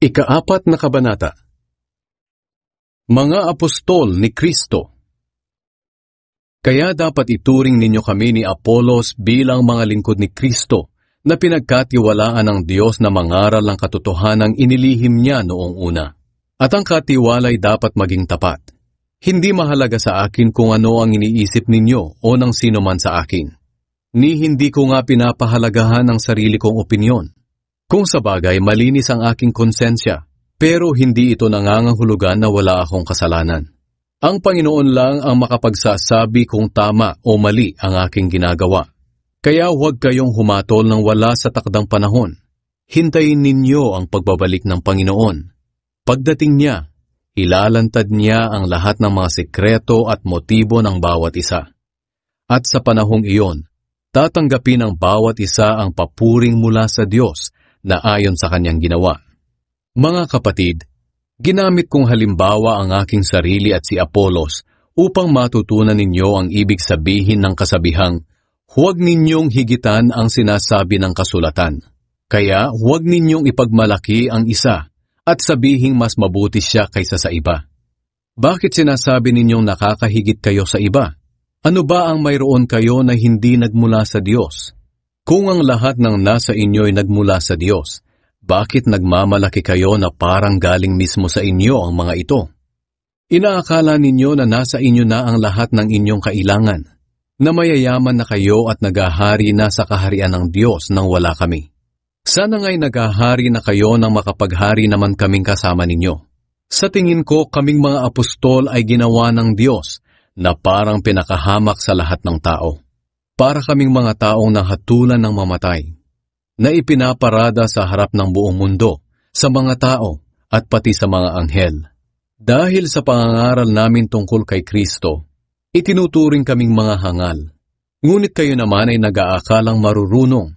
Ika-4 na kabanata. Mga Apostol ni Kristo. Kaya dapat ituring ninyo kami ni Apolos bilang mga lingkod ni Kristo na pinagkatiwalaan ng Diyos na mangaral ng katotohanang inilihim niya noong una. At ang katiwalay dapat maging tapat. Hindi mahalaga sa akin kung ano ang iniisip ninyo o ng sino man sa akin. Ni hindi ko nga pinapahalagahan ang sarili kong opinyon. Kung sa bagay malinis ang aking konsensya, pero hindi ito nangangahulugan na wala akong kasalanan. Ang Panginoon lang ang makapagsasabi kung tama o mali ang aking ginagawa. Kaya huwag kayong humatol ng wala sa takdang panahon. Hintayin ninyo ang pagbabalik ng Panginoon. Pagdating niya, ilalantad niya ang lahat ng mga sekreto at motibo ng bawat isa. At sa panahong iyon, tatanggapin ng bawat isa ang papuring mula sa Diyos na ayon sa kanyang ginawa. Mga kapatid, ginamit kong halimbawa ang aking sarili at si Apolos upang matutunan ninyo ang ibig sabihin ng kasabihang, huwag ninyong higitan ang sinasabi ng kasulatan. Kaya huwag ninyong ipagmalaki ang isa at sabihing mas mabuti siya kaysa sa iba. Bakit sinasabi ninyong nakakahigit kayo sa iba? Ano ba ang mayroon kayo na hindi nagmula sa Diyos? Kung ang lahat ng nasa inyo ay nagmula sa Diyos, bakit nagmamalaki kayo na parang galing mismo sa inyo ang mga ito? Inaakala ninyo na nasa inyo na ang lahat ng inyong kailangan, na mayayaman na kayo at nagahari na sa kaharian ng Diyos nang wala kami. Sana nga'y nagahari na kayo nang makapaghari naman kaming kasama ninyo. Sa tingin ko, kaming mga apostol ay ginawa ng Diyos na parang pinakahamak sa lahat ng tao. Para kaming mga taong nahatulan ng mamatay, na ipinaparada sa harap ng buong mundo, sa mga tao at pati sa mga anghel. Dahil sa pangangaral namin tungkol kay Kristo, itinuturing kaming mga hangal. Ngunit kayo naman ay nag-aakalang marurunong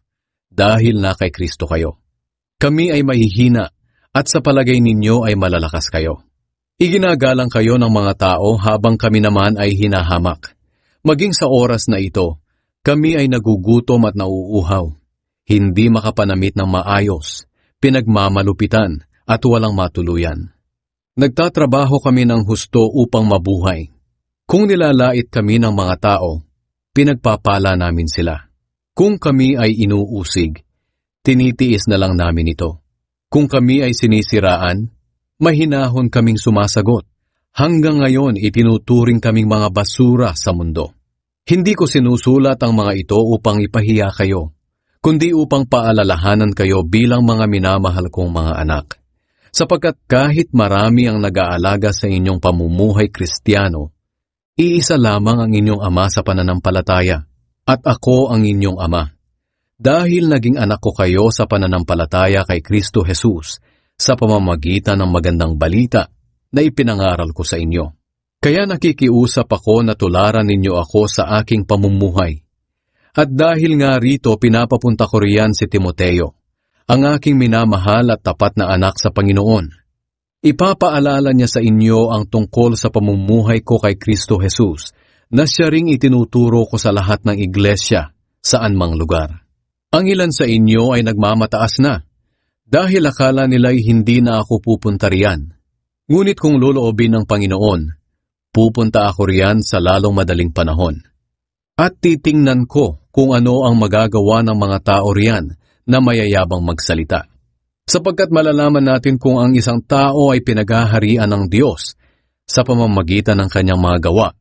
dahil na kay Kristo kayo. Kami ay mahihina at sa palagay ninyo ay malalakas kayo. Iginagalang kayo ng mga tao habang kami naman ay hinahamak. Maging sa oras na ito, kami ay nagugutom at nauuhaw, hindi makapanamit ng maayos, pinagmamalupitan at walang matuluyan. Nagtatrabaho kami ng husto upang mabuhay. Kung nilalait kami ng mga tao, pinagpapala namin sila. Kung kami ay inuusig, tinitiis na lang namin ito. Kung kami ay sinisiraan, mahinahon kaming sumasagot. Hanggang ngayon itinuturing kaming mga basura sa mundo. Hindi ko sinusulat ang mga ito upang ipahiya kayo, kundi upang paalalahanan kayo bilang mga minamahal kong mga anak. Sapagkat kahit marami ang nag-aalaga sa inyong pamumuhay Kristiyano, iisa lamang ang inyong ama sa pananampalataya, at ako ang inyong ama. Dahil naging anak ko kayo sa pananampalataya kay Kristo Jesus, sa pamamagitan ng magandang balita na ipinangaral ko sa inyo. Kaya nakikiusap ako na tularan ninyo ako sa aking pamumuhay. At dahil nga rito pinapapunta ko riyan si Timoteo, ang aking minamahal at tapat na anak sa Panginoon. Ipapaalala niya sa inyo ang tungkol sa pamumuhay ko kay Kristo Jesus, na siya ring itinuturo ko sa lahat ng iglesia, saan mang lugar. Ang ilan sa inyo ay nagmamataas na, dahil akala nila'y hindi na ako pupunta riyan. Ngunit kung loloobin ng Panginoon, pupunta ako riyan sa lalong madaling panahon. At titingnan ko kung ano ang magagawa ng mga tao riyan na mayayabang magsalita. Sapagkat malalaman natin kung ang isang tao ay pinaghaharian ng Diyos sa pamamagitan ng kanyang mga gawa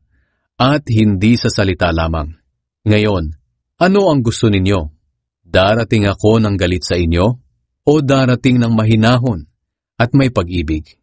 at hindi sa salita lamang. Ngayon, ano ang gusto ninyo? Darating ako ng galit sa inyo o darating ng mahinahon at may pag-ibig?